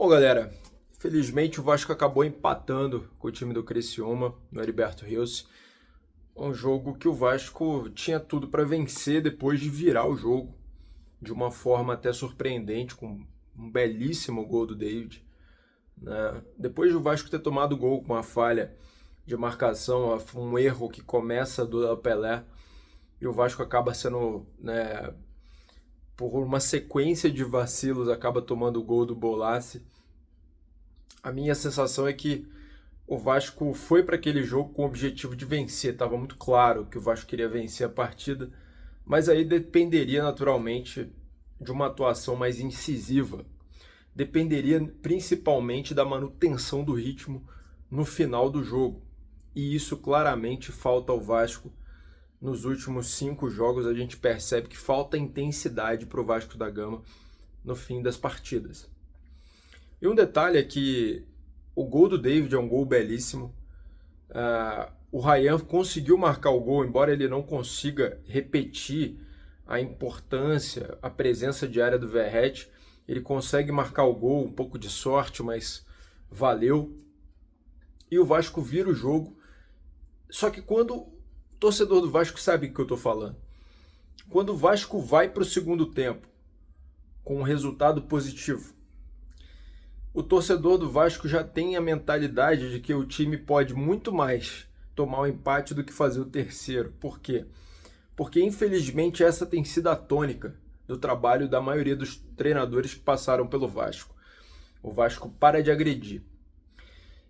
Bom, galera, felizmente o Vasco acabou empatando com o time do Criciúma no Heriberto Rios. Um jogo que o Vasco tinha tudo para vencer depois de virar o jogo de uma forma até surpreendente, com um belíssimo gol do David, né? Depois do Vasco ter tomado o gol com uma falha de marcação, um erro que começa do Pelé, e o Vasco acaba sendo, né, por uma sequência de vacilos, acaba tomando o gol do Bolassi. A minha sensação é que o Vasco foi para aquele jogo com o objetivo de vencer. Estava muito claro que o Vasco queria vencer a partida, mas aí dependeria naturalmente de uma atuação mais incisiva. Dependeria principalmente da manutenção do ritmo no final do jogo. E isso claramente falta ao Vasco. Nos últimos 5 jogos a gente percebe que falta intensidade para o Vasco da Gama no fim das partidas. E um detalhe é que o gol do David é um gol belíssimo. O Ryan conseguiu marcar o gol, embora ele não consiga repetir a importância, a presença diária do Verratti. Ele consegue marcar o gol, um pouco de sorte, mas valeu. E o Vasco vira o jogo. Só que quando o torcedor do Vasco sabe o que eu estou falando, quando o Vasco vai para o segundo tempo com um resultado positivo, o torcedor do Vasco já tem a mentalidade de que o time pode muito mais tomar o empate do que fazer o terceiro. Por quê? Porque, infelizmente, essa tem sido a tônica do trabalho da maioria dos treinadores que passaram pelo Vasco. O Vasco para de agredir.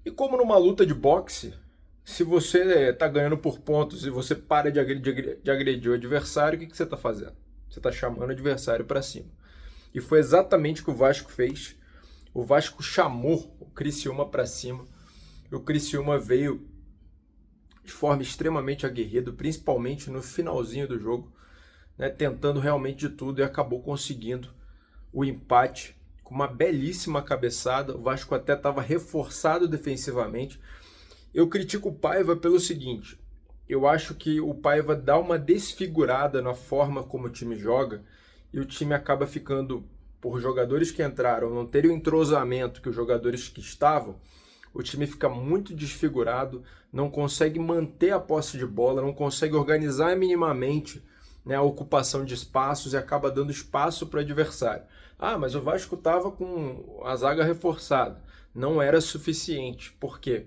E como numa luta de boxe, se você está ganhando por pontos e você para de agredir o adversário, o que você está fazendo? Você está chamando o adversário para cima. E foi exatamente o que o Vasco fez. O Vasco chamou o Criciúma para cima. O Criciúma veio de forma extremamente aguerrida, principalmente no finalzinho do jogo, né, tentando realmente de tudo, e acabou conseguindo o empate com uma belíssima cabeçada. O Vasco até estava reforçado defensivamente. Eu critico o Paiva pelo seguinte: eu acho que o Paiva dá uma desfigurada na forma como o time joga, e o time acaba ficando, por jogadores que entraram não terem o entrosamento que os jogadores que estavam, o time fica muito desfigurado, não consegue manter a posse de bola, não consegue organizar minimamente, né, a ocupação de espaços, e acaba dando espaço para o adversário. Mas o Vasco estava com a zaga reforçada. Não era suficiente. Por quê?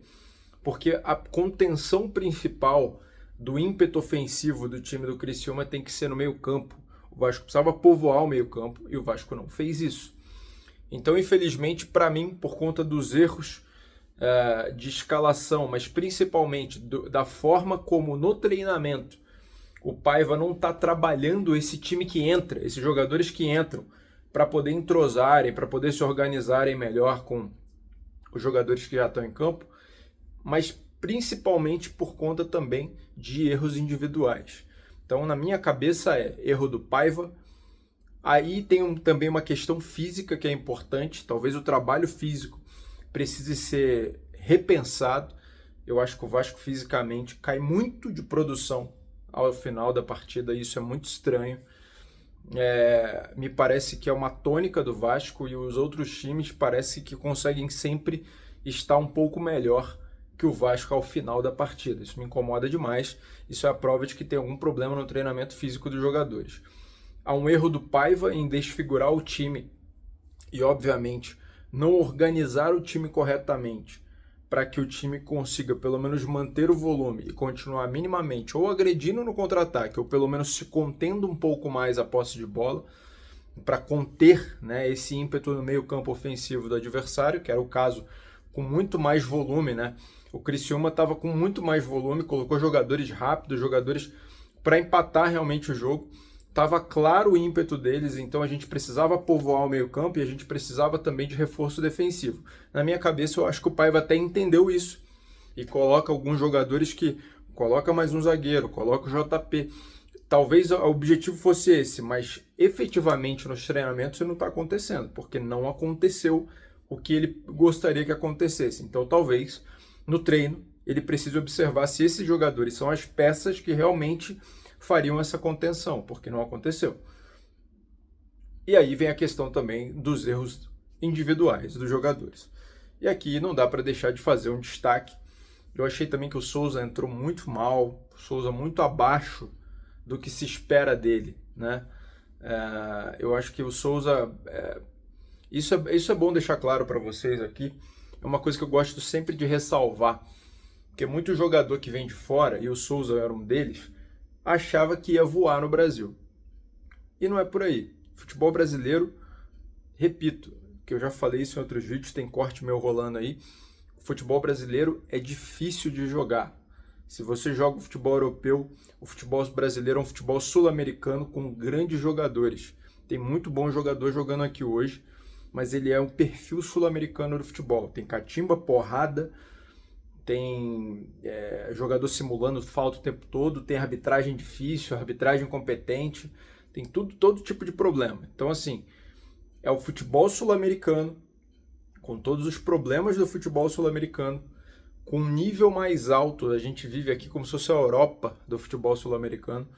Porque a contenção principal do ímpeto ofensivo do time do Criciúma tem que ser no meio-campo. O Vasco precisava povoar o meio-campo e o Vasco não fez isso. Então, infelizmente, para mim, por conta dos erros de escalação, mas principalmente da forma como no treinamento o Paiva não está trabalhando esse time que entra, esses jogadores que entram, para poder entrosarem, para poder se organizarem melhor com os jogadores que já estão em campo, mas principalmente por conta também de erros individuais. Então, na minha cabeça erro do Paiva. Aí tem também uma questão física que é importante. Talvez o trabalho físico precise ser repensado. Eu acho que o Vasco fisicamente cai muito de produção ao final da partida. Isso é muito estranho. Me parece que é uma tônica do Vasco, e os outros times parece que conseguem sempre estar um pouco melhor que o Vasco ao final da partida. Isso me incomoda demais. Isso é a prova de que tem algum problema no treinamento físico dos jogadores. Há um erro do Paiva em desfigurar o time e, obviamente, não organizar o time corretamente para que o time consiga pelo menos manter o volume e continuar minimamente ou agredindo no contra-ataque, ou pelo menos se contendo um pouco mais a posse de bola, para conter, né, esse ímpeto no meio-campo ofensivo do adversário, que era o caso com muito mais volume, né? O Criciúma estava com muito mais volume, colocou jogadores rápidos, jogadores para empatar realmente o jogo. Estava claro o ímpeto deles, então a gente precisava povoar o meio-campo e a gente precisava também de reforço defensivo. Na minha cabeça, eu acho que o Paiva até entendeu isso e coloca alguns jogadores que... Coloca mais um zagueiro, coloca o JP. Talvez o objetivo fosse esse, mas efetivamente nos treinamentos isso não está acontecendo, porque não aconteceu o que ele gostaria que acontecesse. Então, talvez, no treino, ele precise observar se esses jogadores são as peças que realmente fariam essa contenção, porque não aconteceu. E aí vem a questão também dos erros individuais dos jogadores. E aqui não dá para deixar de fazer um destaque. Eu achei também que o Souza entrou muito mal, o Souza muito abaixo do que se espera dele, né? Eu acho que o Souza... Isso é bom deixar claro para vocês aqui. É uma coisa que eu gosto sempre de ressalvar. Porque muito jogador que vem de fora, e o Souza era um deles, achava que ia voar no Brasil. E não é por aí. Futebol brasileiro, repito, que eu já falei isso em outros vídeos, tem corte meu rolando aí. O futebol brasileiro é difícil de jogar. Se você joga o futebol europeu, o futebol brasileiro é um futebol sul-americano com grandes jogadores. Tem muito bom jogador jogando aqui hoje, mas ele é um perfil sul-americano do futebol. Tem catimba, porrada, tem jogador simulando falta o tempo todo, tem arbitragem difícil, arbitragem competente, tem todo tipo de problema. Então, assim, é o futebol sul-americano, com todos os problemas do futebol sul-americano, com um nível mais alto. A gente vive aqui como se fosse a Europa do futebol sul-americano,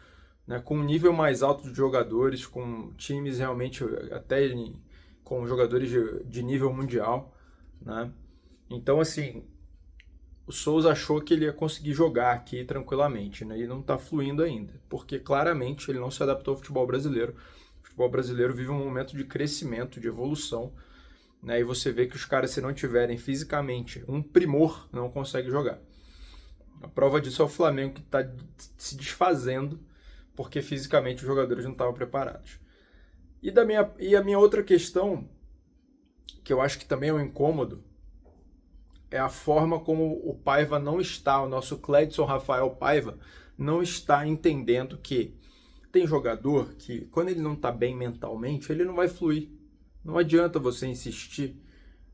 né? Com um nível mais alto de jogadores, com times realmente até com jogadores de nível mundial, né? Então, assim, o Souza achou que ele ia conseguir jogar aqui tranquilamente, né? E não está fluindo ainda, porque claramente ele não se adaptou ao futebol brasileiro. O futebol brasileiro vive um momento de crescimento, de evolução, né? E você vê que os caras, se não tiverem fisicamente um primor, não conseguem jogar. A prova disso é o Flamengo, que está se desfazendo porque fisicamente os jogadores não estavam preparados. E a minha outra questão, que eu acho que também é um incômodo, é a forma como o Paiva não está, o nosso Cledson Rafael Paiva, não está entendendo que tem jogador que, quando ele não está bem mentalmente, ele não vai fluir. Não adianta você insistir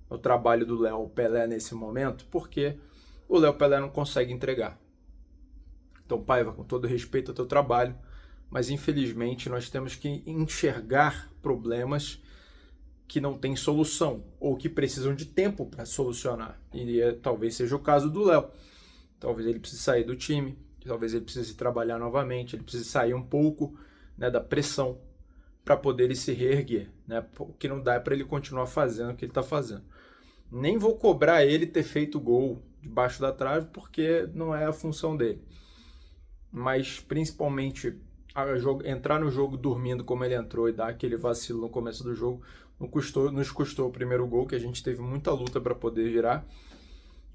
no trabalho do Léo Pelé nesse momento, porque o Léo Pelé não consegue entregar. Então, Paiva, com todo respeito ao teu trabalho, mas infelizmente nós temos que enxergar problemas que não têm solução ou que precisam de tempo para solucionar. E talvez seja o caso do Léo. Talvez ele precise sair do time, talvez ele precise trabalhar novamente, ele precise sair um pouco, né, da pressão para poder ele se reerguer, né? O que não dá é para ele continuar fazendo o que ele está fazendo. Nem vou cobrar ele ter feito gol debaixo da trave, porque não é a função dele. Mas principalmente entrar no jogo dormindo como ele entrou e dar aquele vacilo no começo do jogo nos custou o primeiro gol, que a gente teve muita luta para poder virar.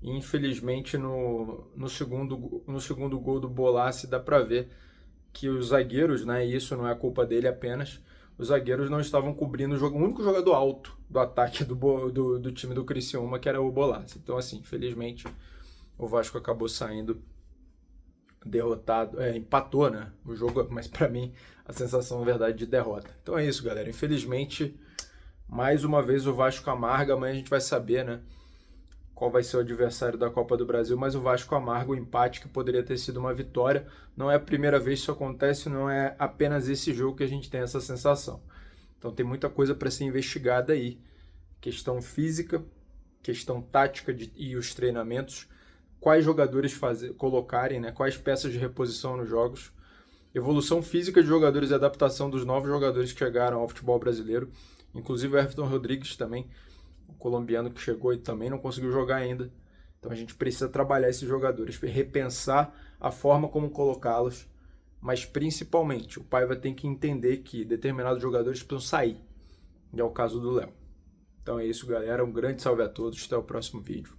E infelizmente no segundo gol do Bolasie dá para ver que os zagueiros, né, e isso não é culpa dele apenas, os zagueiros não estavam cobrindo o jogo. O único jogador alto do ataque do time do Criciúma, que era o Bolasie. Então, assim, infelizmente o Vasco acabou saindo derrotado, empatou, né, o jogo, mas para mim a sensação, na verdade, de derrota. Então é isso, galera. Infelizmente, mais uma vez o Vasco amarga. Amanhã a gente vai saber, né, qual vai ser o adversário da Copa do Brasil, mas o Vasco amarga o empate, que poderia ter sido uma vitória. Não é a primeira vez que isso acontece, não é apenas esse jogo que a gente tem essa sensação. Então tem muita coisa para ser investigada aí. Questão física, questão tática e os treinamentos, quais jogadores colocarem, né, quais peças de reposição nos jogos, evolução física de jogadores e adaptação dos novos jogadores que chegaram ao futebol brasileiro, inclusive o Everton Rodrigues também, o colombiano que chegou e também não conseguiu jogar ainda. Então a gente precisa trabalhar esses jogadores, repensar a forma como colocá-los, mas principalmente o Paiva tem que entender que determinados jogadores precisam sair, e é o caso do Léo. Então é isso, galera, um grande salve a todos, até o próximo vídeo.